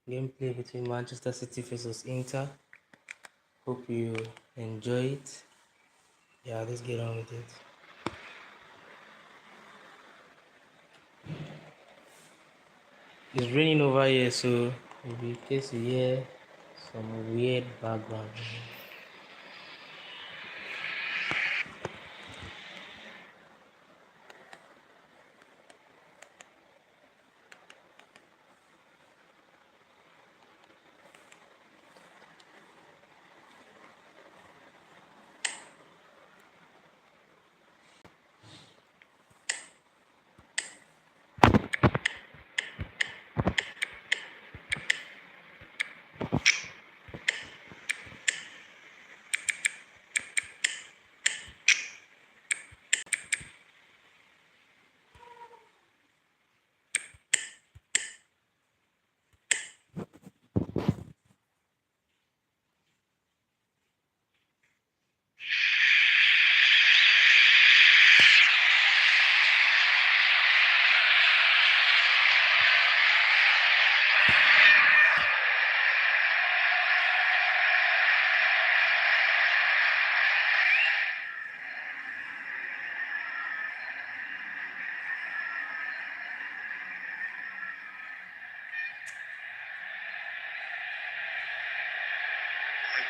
gameplay between Manchester City versus Inter. Hope you enjoy it. Yeah, let's get on with it. It's raining over here, so maybe in case you hear some weird background.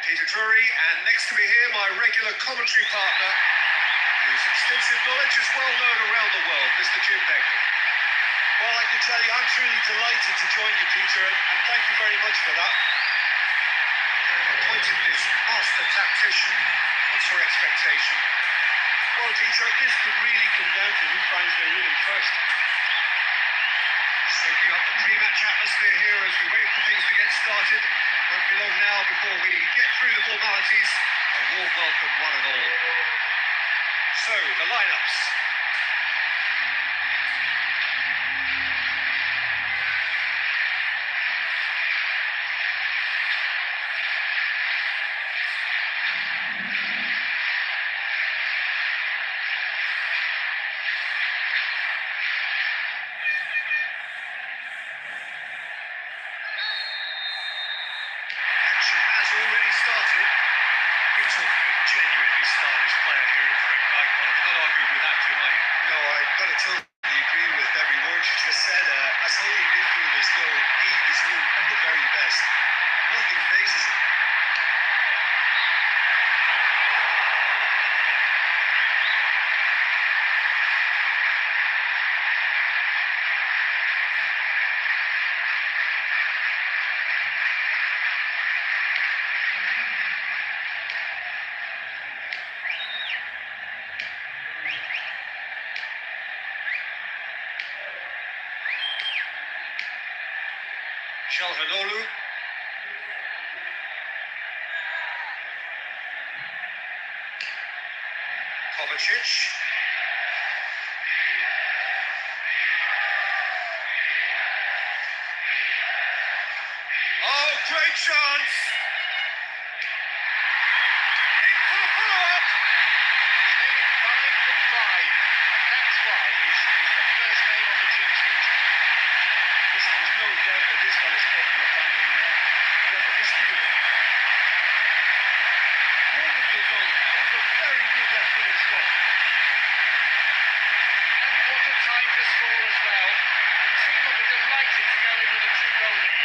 Peter Drury, and next to me here, my regular commentary partner, whose extensive knowledge is well known around the world, Mr. Jim Begley. Well, I can tell you, I'm truly delighted to join you, Peter, and thank you very much for that. Appointed this master tactician. What's your expectation? Well, Peter, this could really come down to who finds their rhythm first. Soaking up the pre-match atmosphere here as we wait for things to get started. Won't be long now before we get through the formalities. A warm welcome, one and all. So, the lineups. Action has already started. We're talking a genuinely stylish player here in Frank Rijkaard. You're not arguing with that, Jim, are you? No, I've got to totally agree with every word you just said. As holding midfielders go, he is one of the very best. Nothing phases him. Calhanoglu. Kovacic. Oh, great chance! In for the follow-up! He's made it 5 from 5, and that's why he's the first name on the team sheet. Listen, there's no doubt that this fella's capable of finding the net. He has a history with it. Wonderful goal. That was a very good left-footed shot. And what a time to score as well. The team will be delighted to go in with a 2-goal lead.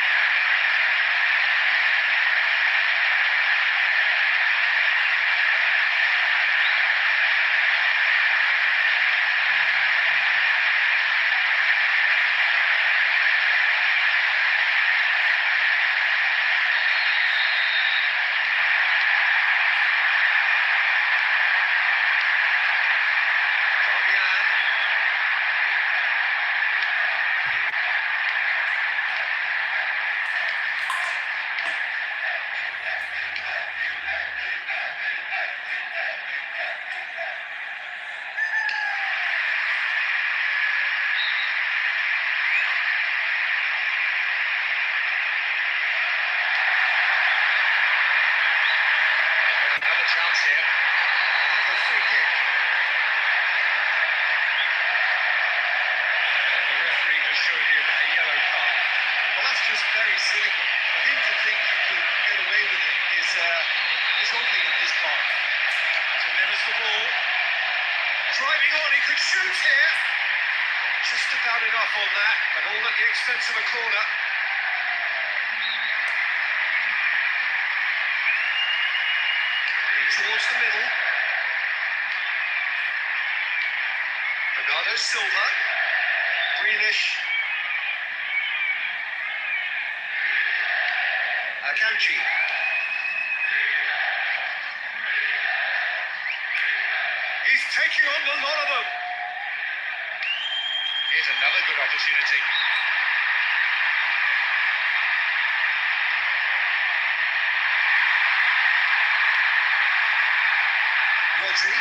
Another chance here. A free kick. The referee has shown him a yellow card. Well, that's just very cynical. could shoot here. Just about enough on that, but all at the expense of a corner. In towards the middle. Bernardo Silva. Greenish. Akanji. He's taking on a lot of them. Here's another good opportunity. Rodri.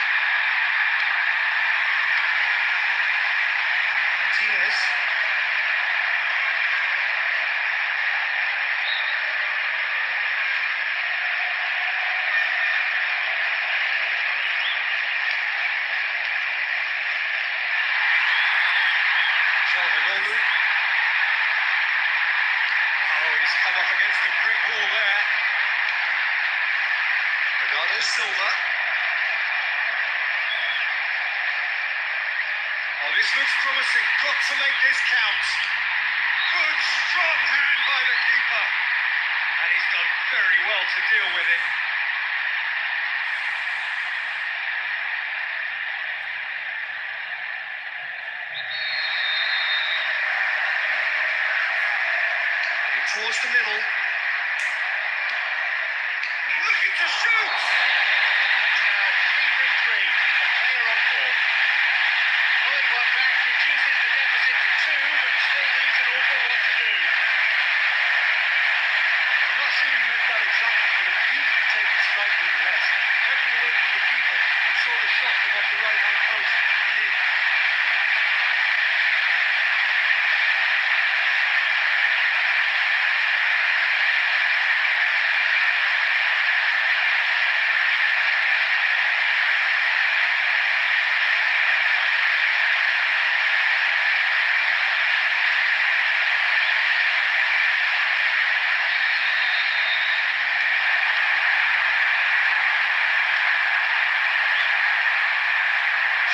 Martinez. Calhanoglu. Oh, he's come up against a brick wall there. Bernardo Silva. Oh, this looks promising. Got to make this count. Good, strong hand by the keeper. And he's done very well to deal with it. In towards the middle. Looking to shoot! Now 3 from 3, a player on board. Pulling one back reduces the deficit to 2, but still leaves an awful lot to do. I'm not sure he meant that exactly, but it beautifully taken strike nonetheless. Kept it away from the keeper and saw the shot come off the right-hand post and in.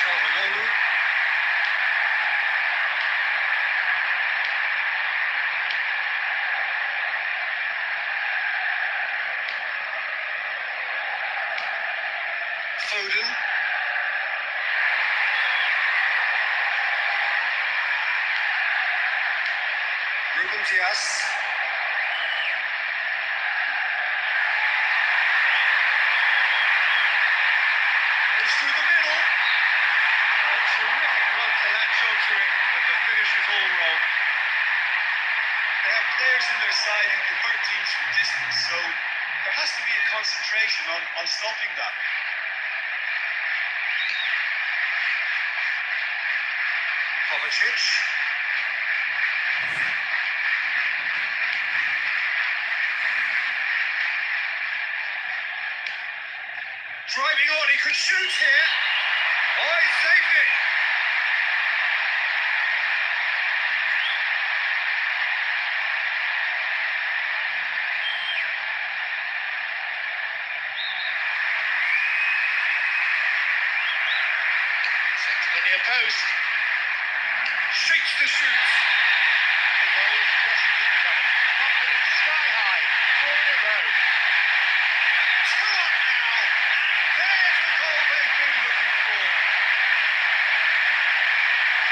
Calhanoglu. Foden. Ruben Dias. Goes through the middle. A terrific run to latch onto it, but the finish was all wrong. They have players in their side who can hurt teams from distance, so there has to be a concentration on stopping that. Kovacic. Driving on, he could shoot here. Oh, he saved it. Sent to the near post. Shakes the shoot. The goals just keep coming. Confidence sky high. 4 in a row. Two up now. And there's the goal they've been looking for.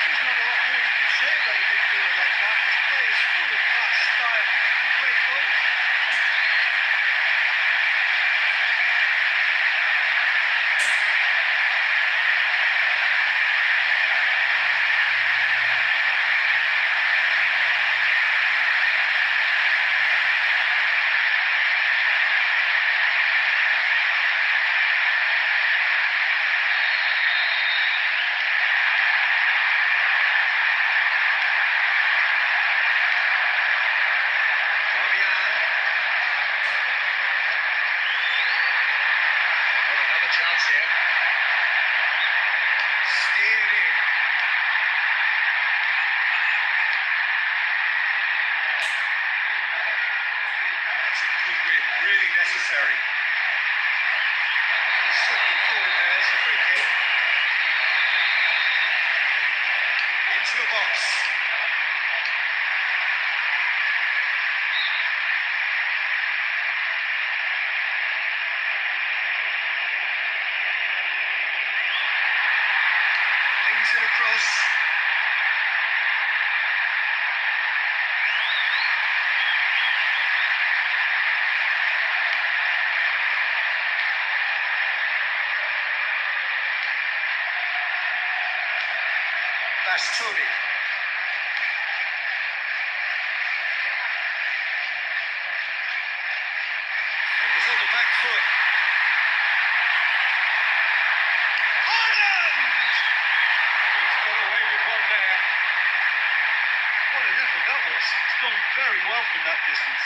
There's not a lot more you can say about a midfielder like that. His play is full of class, style, and great goals. Chance here. Steered in. That's a good win, really necessary. Slipping forward there, it's a free kick. cross. Bastoni. Fingers on the back foot. Haaland! He's got away with one there. What an effort that was. He's done very well from that distance.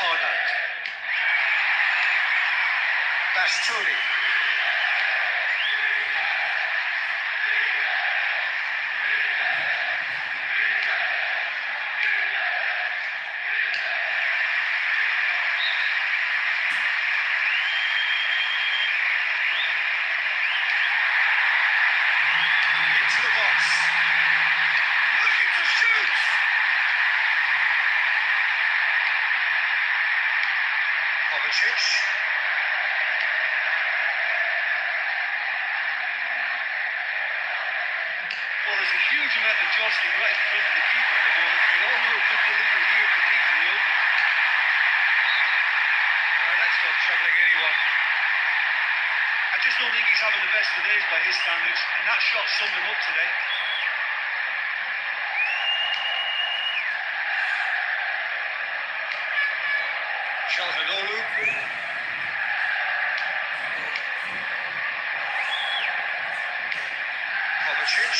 Haaland. Bastoni. Into the box. Looking to shoot. Kovacic. Well, there's a huge amount of jostling right in front of the keeper at the moment. We all know a good delivery here could lead to the open. That's not troubling anyone. I just don't think he's having the best of days by his standards, and that shot summed him up today. Calhanoglu. Kovacic.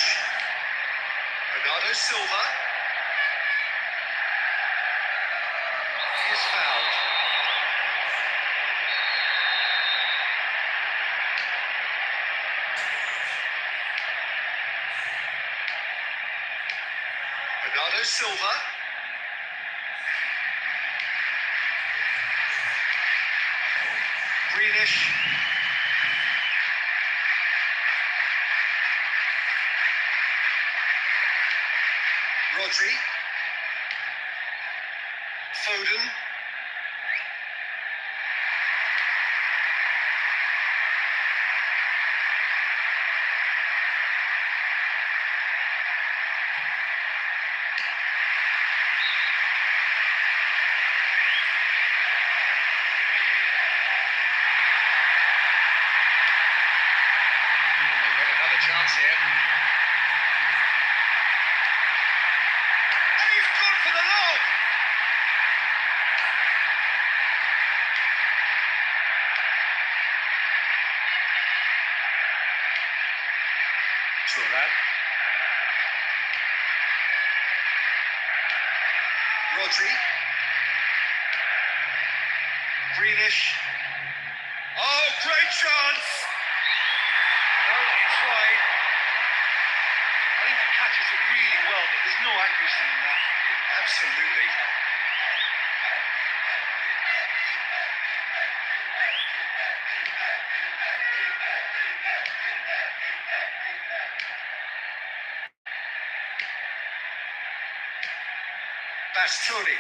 Bernardo Silva. He is fouled. Bernardo Silva. Greenish. Rodri. Foden. They've got another chance here. And he's gone for the lob. Turan. Rodri. Greenish. Oh, great chance! No, it's wide. I think he catches it really well, but there's no accuracy in that. Absolutely. Bastoni.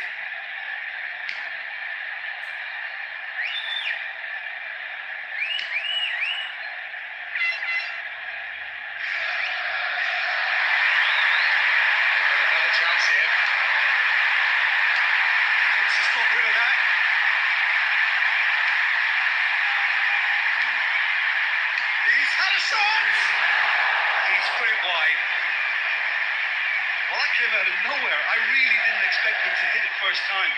Chance here. Thinks he's got rid of that. He's had a shot. He's put it wide. Well, that came out of nowhere. I really didn't expect him to hit it first time.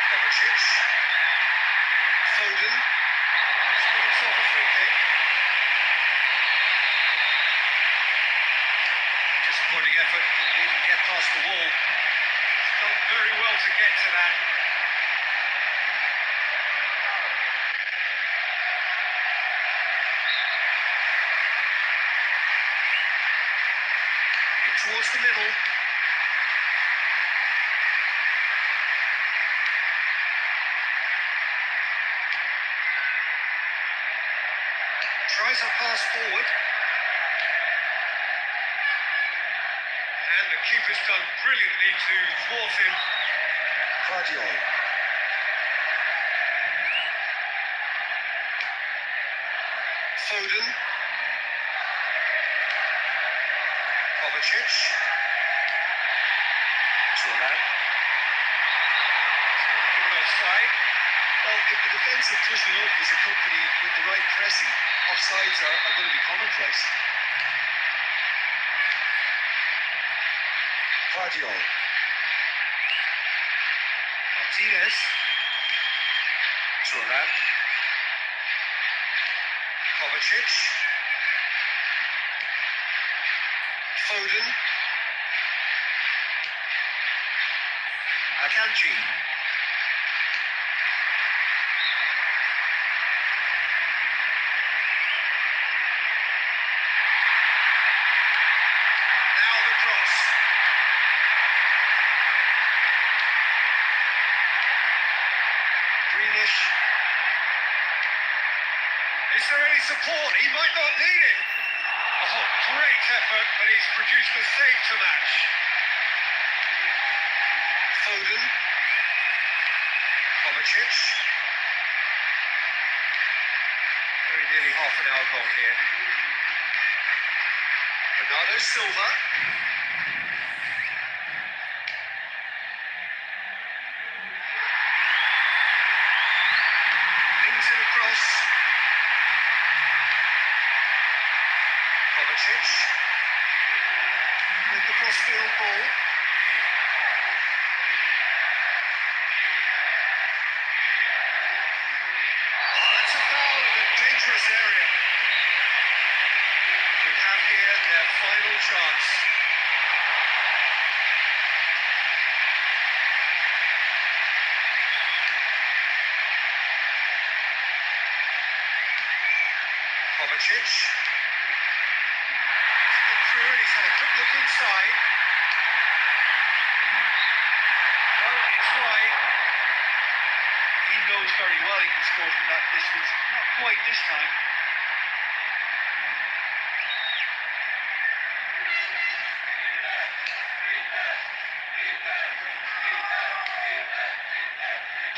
Kovacic. Foden. He's got himself a free kick. Disappointing effort. Didn't even get past the wall. He's done very well to get to that. Into towards the middle. Tries a pass forward. And the keeper's done brilliantly to thwart him. Guardiola. Foden. Kovacic. Turan. Given offside. Well, if the defensive pushing up is accompanied with the right pressing, offsides are going to be commonplace. Guardiola. Martinez. Turan. Kovacic. Foden. Akanji. Now the cross. Greenish. Is there any support? He might not need it. Oh, great effort, but he's produced a save to match. Foden. Kovacic. Very nearly half an hour gone here. Bernardo Silva. Lings in across. Kovacic. With the crossfield ball. Oh, that's a foul in a dangerous area. We have here their final chance. Kovacic. Through and he's had a quick look inside. Well, it's wide. He knows very well he can score from that distance. Not quite this time.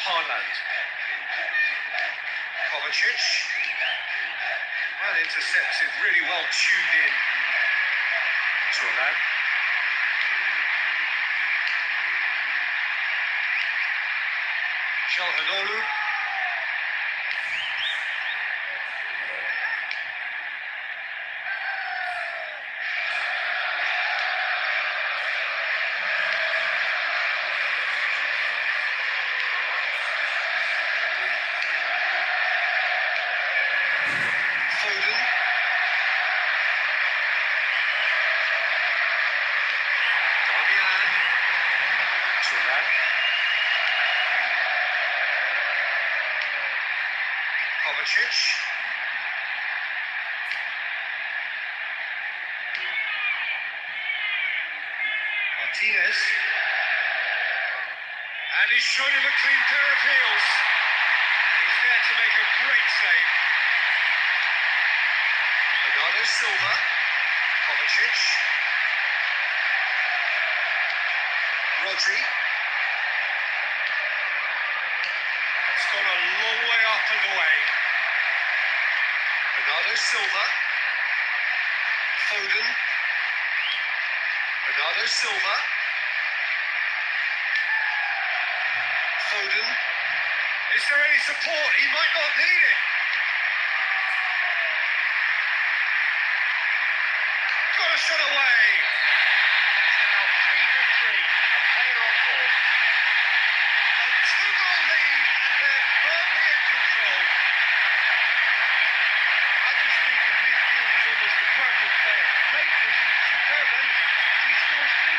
Haaland. Kovacic. Well intercepted, really well tuned in. Turan. Calhanoglu. Foden. Damian. Turan. Kovacic. Martinez. And he's shown him a clean pair of heels. And he's there to make a great save. Bernardo Silva. Kovacic. Rodri. It's gone a long way up and away. Bernardo Silva. Foden. Bernardo Silva. Foden. Is there any support? He might not need it. Got a shot away. Now 3 from 3. A player on board. A 2-goal lead and they're firmly in control. As you speak, in midfield, he's almost the perfect player. Great vision, superb energy. He scores too.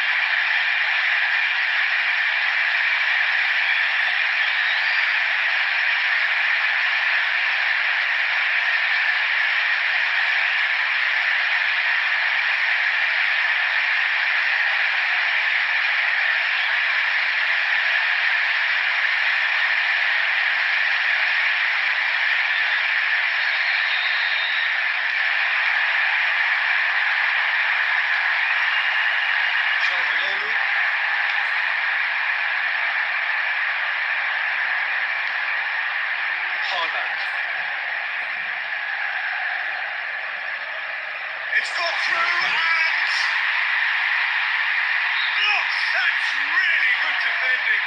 Haaland. It's got through and blocks. That's really good defending.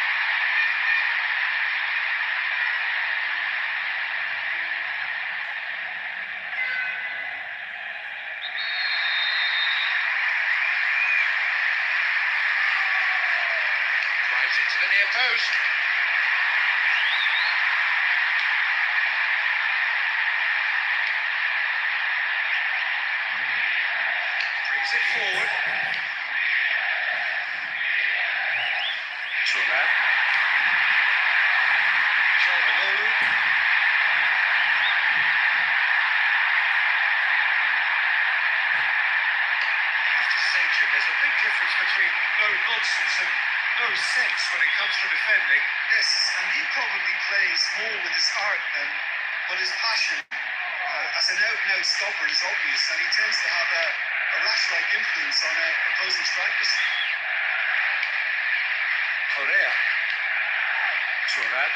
Drives it to the near post. Brings it forward. Thuram. Calhanoglu. I have to say, Jim, there's a big difference between no nonsense and no sense when it comes to defending. Yes, and he probably plays more with his heart but his passion as an out-and-out stopper is obvious, and he tends to have a rash-like influence on opposing strikers. Correa. Thuram.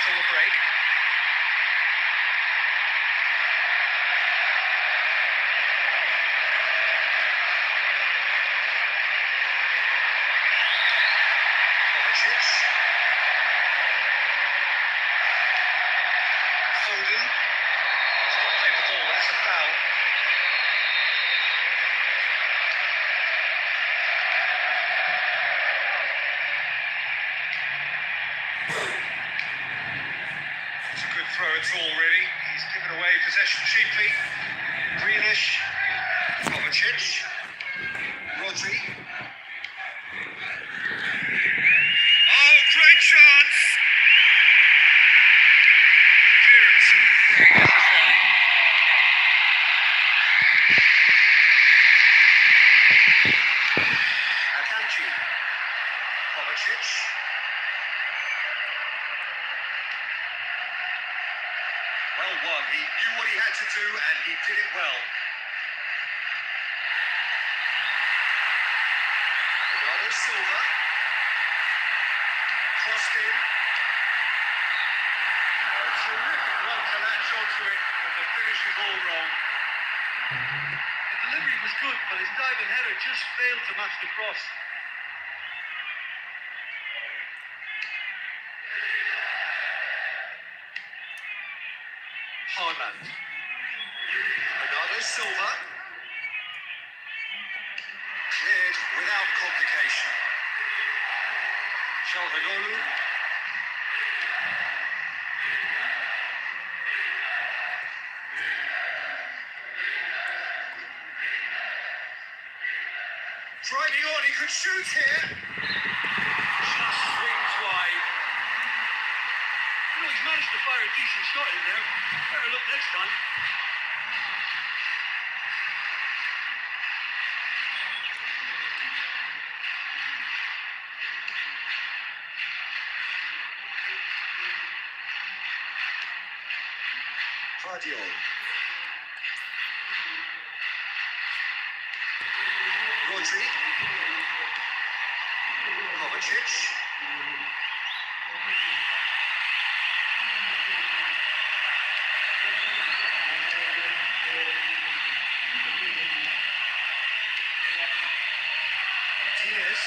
Till the break. Kovacic. Foden. He's not played the ball, that's a foul. It's a good throw at all, really. He's given away possession cheaply. Grealish. Kovacic. Rodri. Oh, great chance! Clearance. Very necessary. Akanji. Kovacic. Well won. He knew what he had to do and he did it well. Bernardo Silva. Crossed in. A terrific run to latch onto it, but the finish is all wrong. The delivery was good, but his diving header just failed to match the cross. Haaland. Bernardo Silva. Cleared without complication. Calhanoglu. Driving on, he could shoot here. Just swings wide. You know, he's managed to fire a decent shot in there. Better look next time. Guardiola. Rodri. Kovacic. Martinez.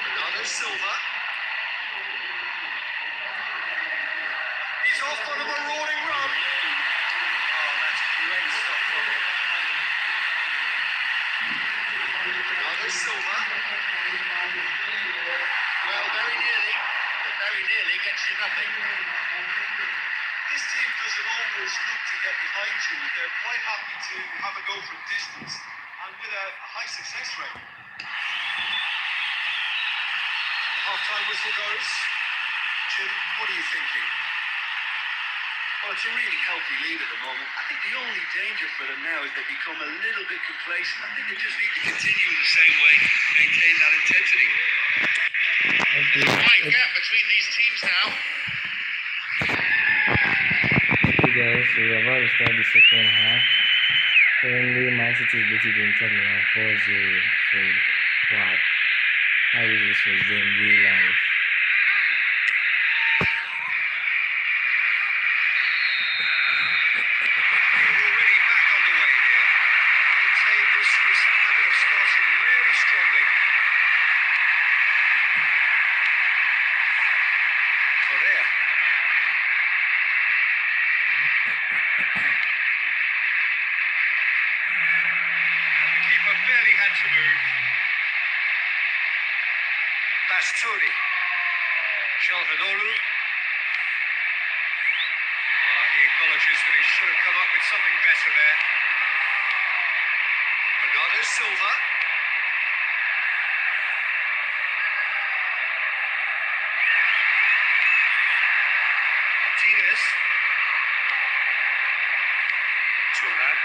Bernardo Silva. He's off on a marauding run. Oh, that's great stuff from him. Bernardo Silva. Well, very nearly, but very nearly gets you nothing. This team doesn't always look to get behind you. They're quite happy to have a go from distance and with a high success rate. The half-time whistle goes. Jim, what are you thinking? Well, it's a really healthy lead at the moment. I think the only danger for them now is they become a little bit complacent. I think they just need to continue in the same way, maintain that intensity. wide gap between these teams now. Okay guys, so we're about to start the second half. Currently Man City is beating Inter Milan 4-0. So wow, I wish this was them real life. We're already back on the way here. Maintain this habit of starting really strongly. Correa. The keeper barely had to move. Bastoni. Calhanoglu. He acknowledges that he should have come up with something better there. Bernardo Silva. Martinez. Turan.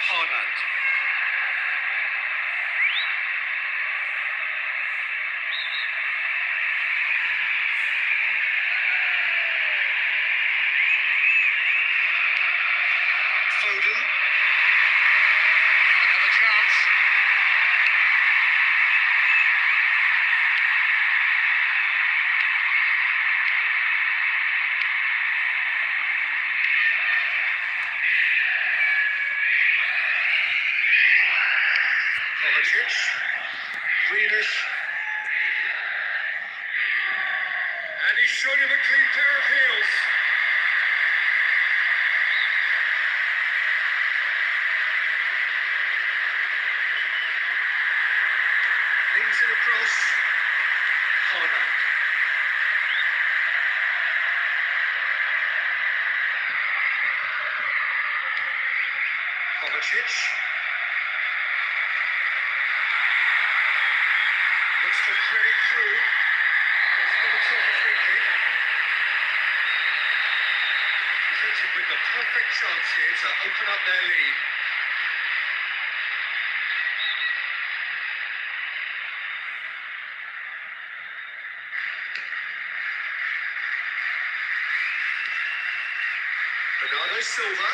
Haaland. Foden. Another chance. Kovacic. Greenish. And he's shown him a clean pair of heels. Leans it across. Haaland. Kovacic. Looks to thread it through. He's got himself a free kick. Presented with the perfect chance here to open up their lead. Bernardo Silva.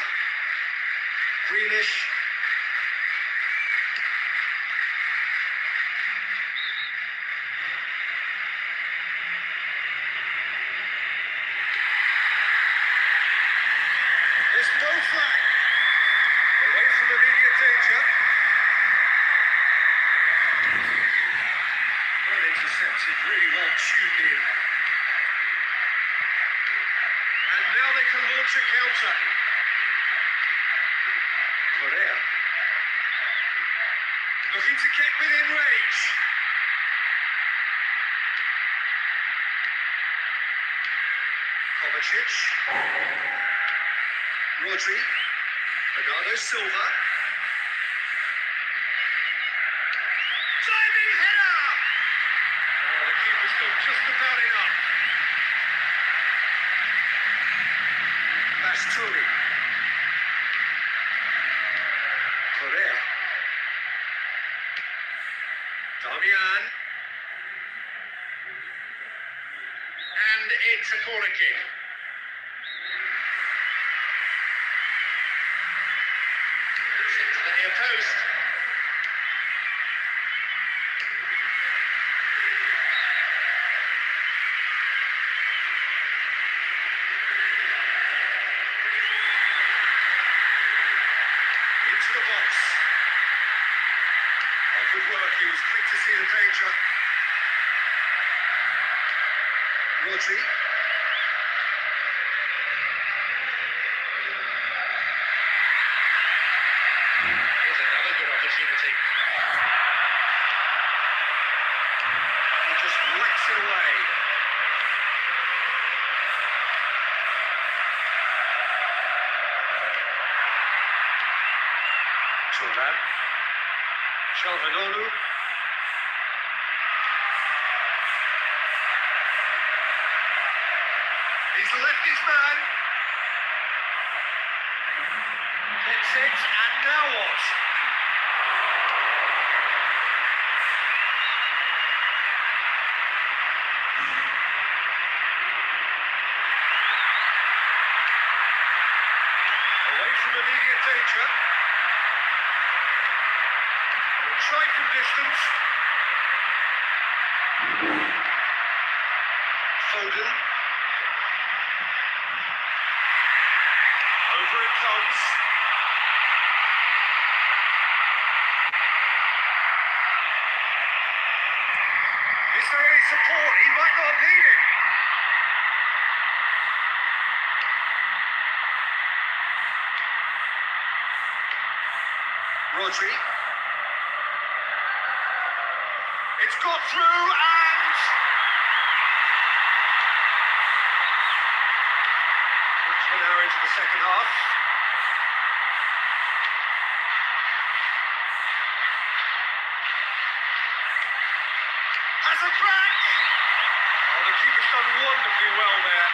Greenish. There's no flag. Away from immediate danger. Well intercepted, really well tuned in. And now they can launch a counter. Correa. Looking to get within range. Kovacic. Rodri. Bernardo Silva. Diving header! Oh, the keeper's done just about enough. Bastoni. Correa. Damian. And it's a corner kick. It's into the near post. Into the box. Oh, good work. He was quick to see the danger. Rodri. Here's another good opportunity. He just whacks it away. Turan. Calhanoglu. He's left his man. Gets it, and now what? Away from immediate danger. We'll try from distance. Foden. Over it comes. Is there any support? He might not need it. Rodri. It's got through and... We're now into the second half. Has a crack! Oh, the keeper's done wonderfully well there.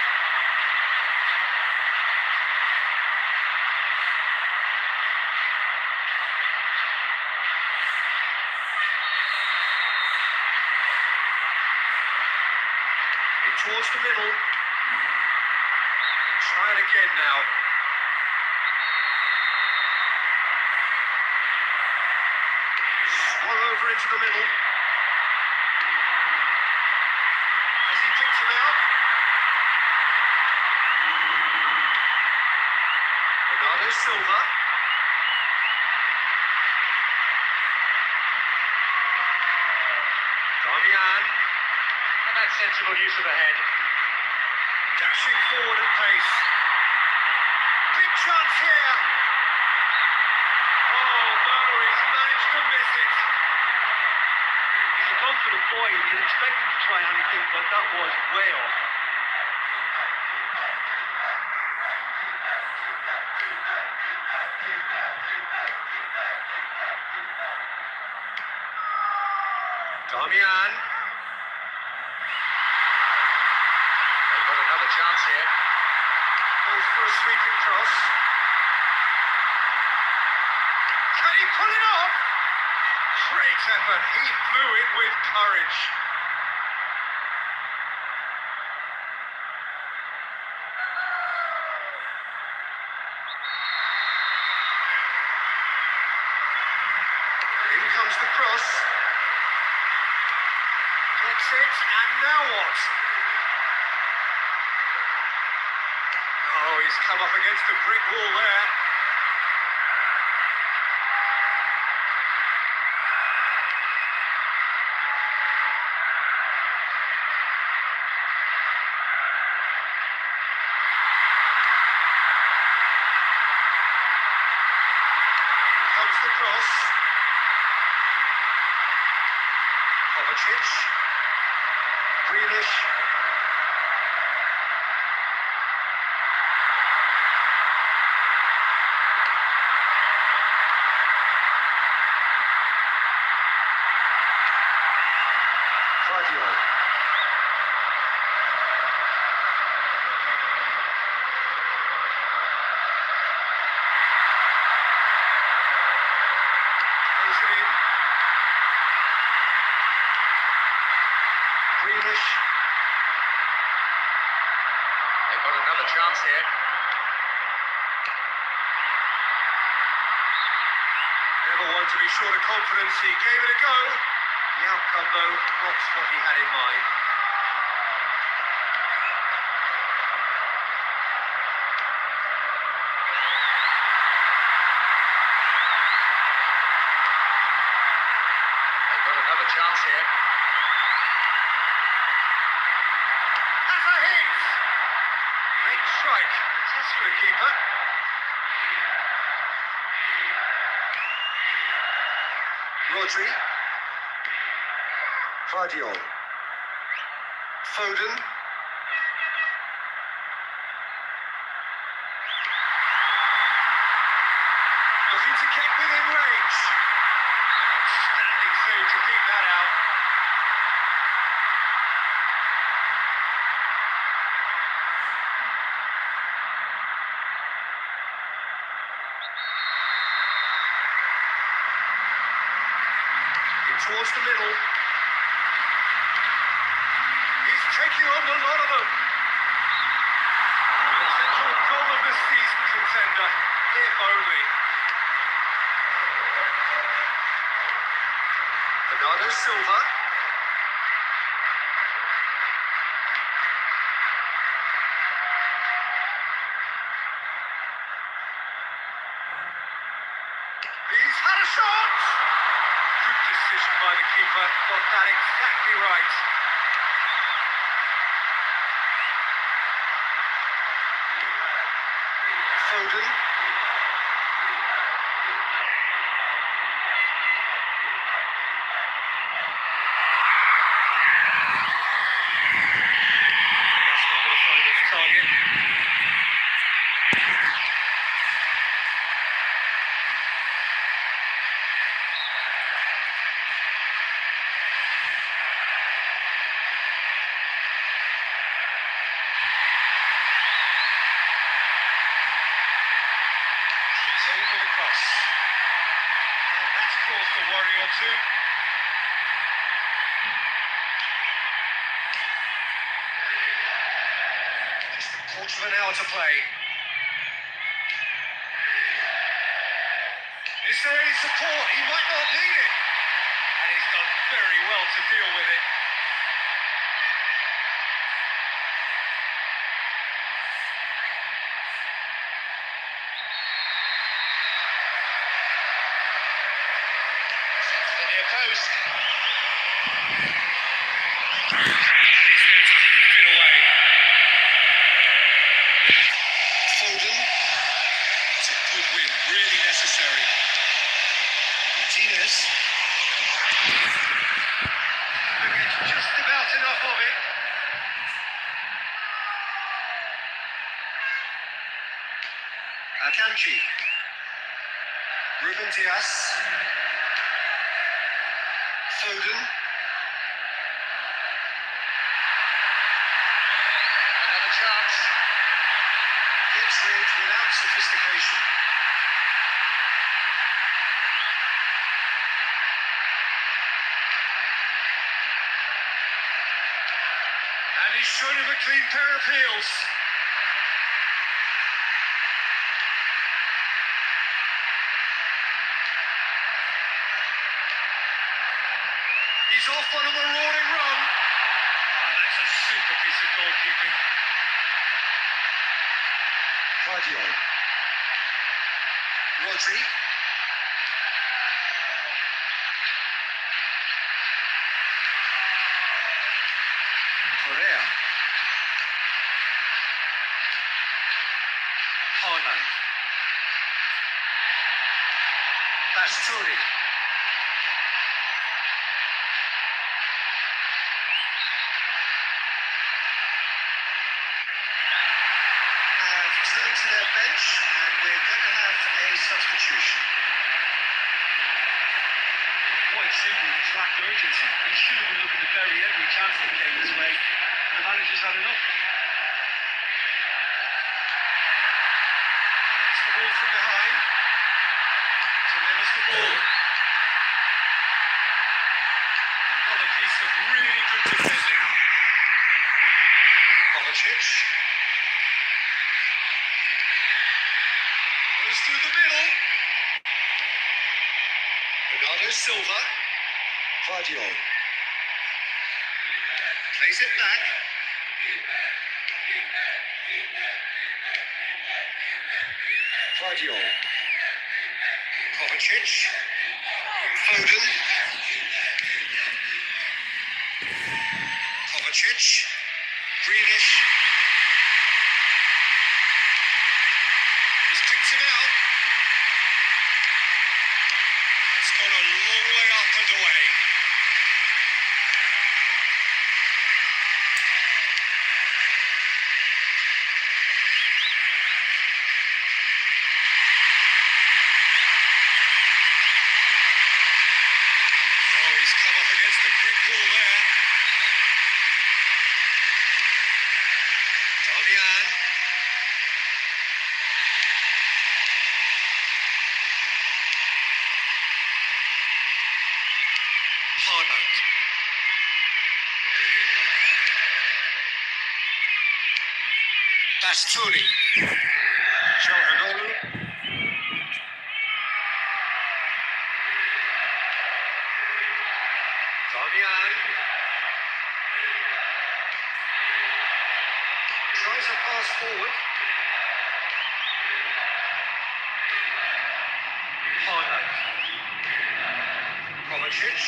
Towards the middle. Try it again now. Swung over into the middle. As he picks him out. Bernardo Silva. Damian. And that's sensible use of the head. Dashing forward at pace. Big chance here. Oh no, he's managed to miss it. He's a confident boy. You'd expect him to try anything, but that was way off. Damian. Another chance here. Goes for a sweeping cross. Can he pull it off? Great effort. He flew in with courage. In comes the cross. Gets it, and now what? Oh, he's come up against a brick wall there. In comes the cross. Kovacic. Grealish. Grealish. They've got another chance here. Never one to be short of confidence. He gave it a go. The outcome, though, not what he had in mind. They've got another chance here. That's a hit! Great strike. Test for the keeper. Rodri. Vardiol. Foden. Looking to get within range. Outstanding save to keep that out. towards the middle. He's taking on a lot of them. Potential goal of the season contender, if only. Bernardo Silva. He's had a shot! Good decision by the keeper, got that exactly right. Foden. That's not going to find his target. In with a cross. And that's caused a worry or two. Just a quarter of an hour to play. Is there any support? He might not need it. And he's done very well to deal with it. Post. And he's there to hook it away. Foden. It's a good win, really necessary. Martinez. And gets just about enough of it. Akanji. Ruben Dias. Foden. Another chance. Gets rid without sophistication. And he's shown him a clean pair of heels. He's off on a marauding run. Oh, that's a super piece of goalkeeping. Guardiola. Rodri. Correa. Haaland. Bastoni. Turn to their bench, and we're going to have a substitution. Quite simply, it's lacked urgency. He should have been looking to bury every chance that came his way. The manager's had enough. That's the ball from behind. Delivers the ball. Another piece of really good defending. Kovacic. Through the middle. Bernardo Silva. Guardiola. Plays it back. Guardiola. Kovacic. Foden. Kovacic. Greenish. He's picked him out. It's gone a long way up and away. Oh, he's come up against the brick wall there. Damian. Bastoni. Calhanoglu. Damian. Tries a pass forward. Harder. Kovacic.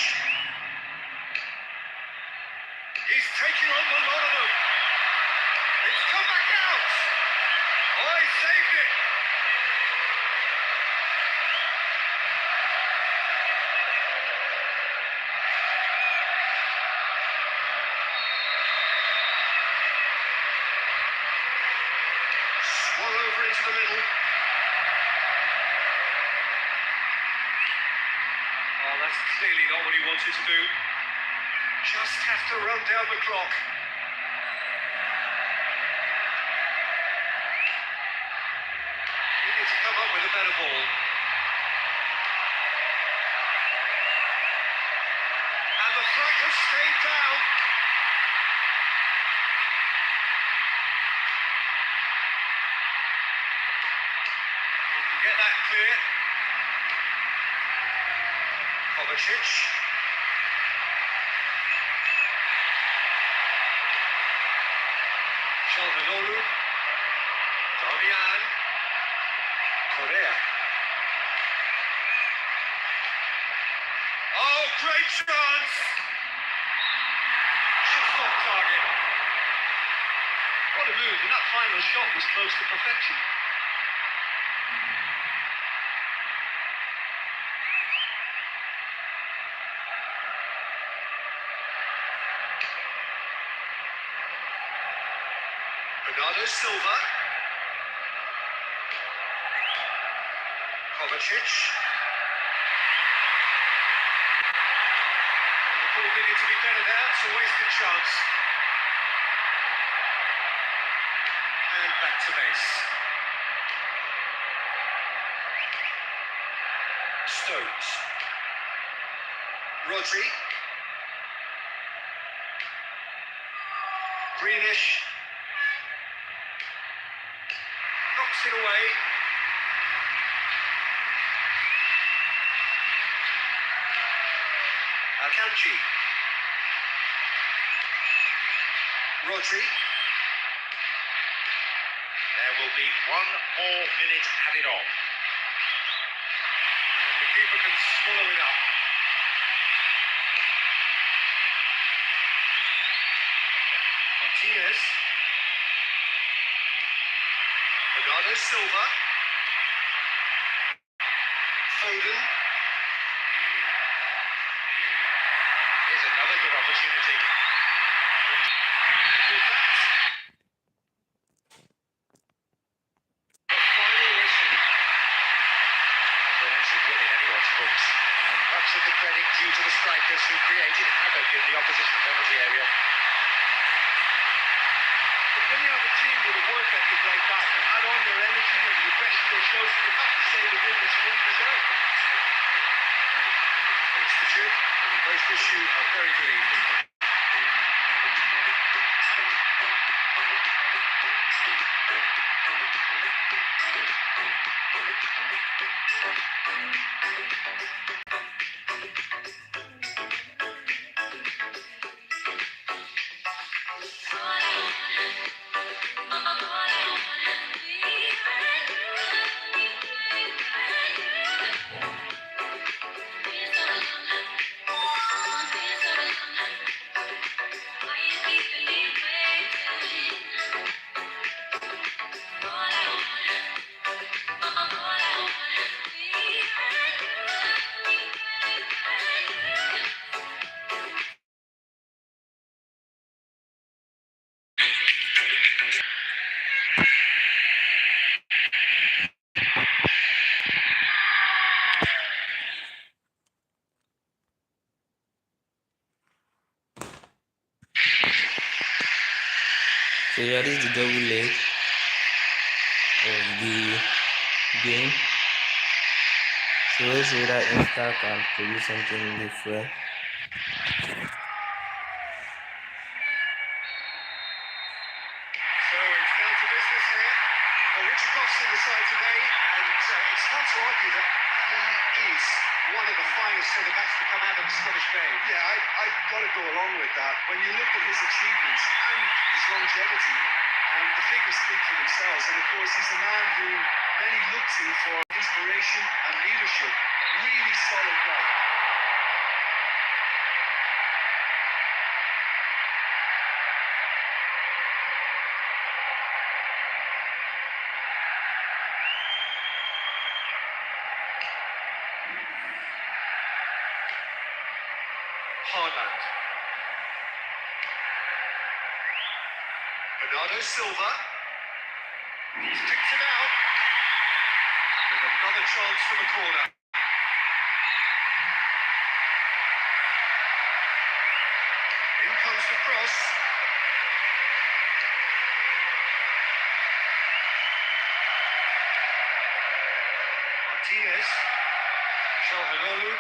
He's taking on the lot of them. It's come back out. Oh, he saved it. Swung over into the middle. Oh, that's clearly not what he wanted to do. Just have to run down the clock. He needs to come up with a better ball. And the flag has stayed down. He can get that clear. Kovacic. Calhanoglu. Damian. Correa. Oh, great chance! Just off target. What a move, and that final shot was close to perfection. Bernardo Silva. Kovacic. The ball needed to be better there, it's a wasted chance. And back to base. Stones. Rodri. Greenish. Knocks it away. Akanji. Rodri. There will be 1 more minute added on. And the keeper can swallow it up. Martinez. Bernardo Silva. Foden. Here's another good opportunity. And with that, the final whistle. Comprehensive win in anyone's books. Much of the credit due to the strikers who created havoc in the opposition penalty area. But when you have a team with a work ethic like that, and add on their energy and the aggression they showed, you have to say the win was really deserved. Thanks to Jim. We both wish you a very good evening. So yeah, this is the double leg of the game. So let's see that Inter can produce something different. So it's down to business here. he is one of the finest centre-backs to come out of the Scottish game. Yeah, I've got to go along with that. When you look at his achievements and his longevity, the figures speak for themselves. And of course, he's a man who many look to for inspiration and leadership. Really solid guy. Haaland. Bernardo Silva. He's picked him out. With another chance from a corner. In comes the cross. Martinez. Calhanoglu.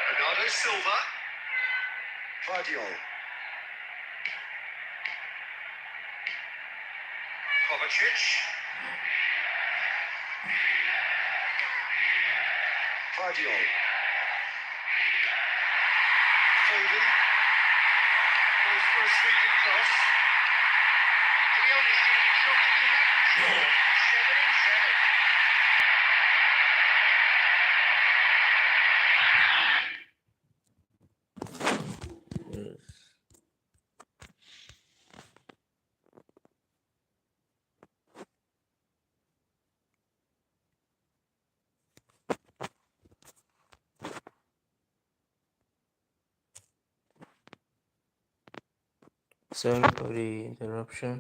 Bernardo Silva. Guardiola. Kovacic. Guardiola. Foden. Goes for a sweeping cross. To be honest, he'd have been shocked if he hadn't scored. 7-7. Yes. Sorry for the interruption.